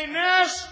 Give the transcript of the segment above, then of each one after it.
prej nesh,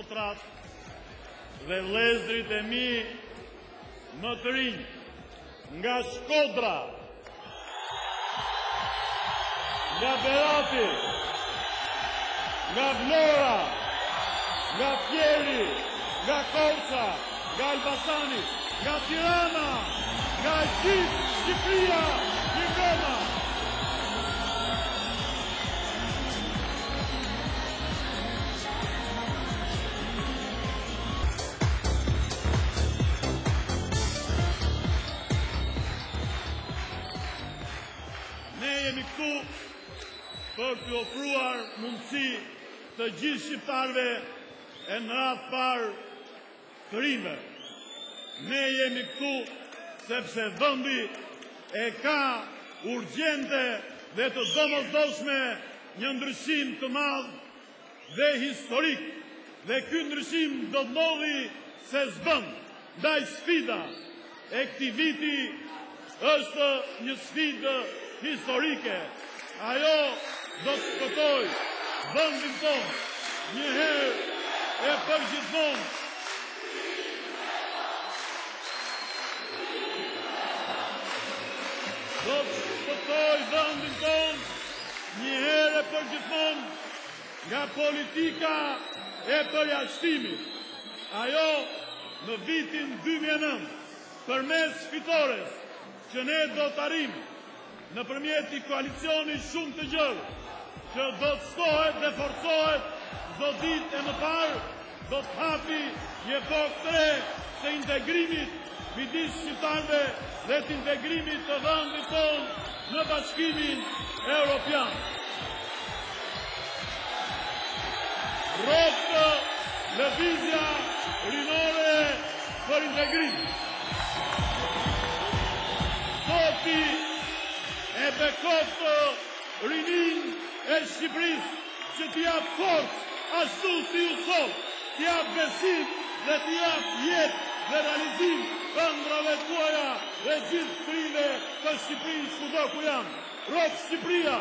motrat dhe vëllezërit e mi më të rinj, nga Shkodra, nga Berati, nga Vlora, nga Pjeri, nga Korça, nga Elbasani, nga Tirana, nga gjithë Shqipëria, një vema. Jemi këtu për të ofruar mundësi të gjithë shqiptarëve e në radhë parë të rinjve. Ne jemi këtu sepse vendi e ka urgjente dhe të domosdoshme një ndryshim të madh dhe historik. Dhe ky ndryshim do të ndodhi se s'bën. Ndaj sfida e këtij viti është një sfidë historike. Ajo do të shpëtoj vendin tonë një herë e përgjithmonë. Do të shpëtoj vendin tonë një herë e përgjithmonë nga politika e përjashtimit. Ajo në vitin 2009, përmes fitores që ne do të arrijmë nëpërmjet një koalicioni shumë të gjerë, që do të stohet dhe forcohet çdo ditë e më parë, do të hapi një epokë të re të integrimit midis shqiptarëve dhe të integrimit të vendit tonë në Bashkimin Evropian. Rrokë lëvizja rinore për integrim. Zoti e bekot rinin e Shqipërisë që t'i jap forcë ashtu si u sot, t'i jap besim dhe t'i jap jetë dhe realizim ëndrave tuaja dhe gjithë shtrive të Shqipërisë kudo ku janë. Rrok Shqipëria!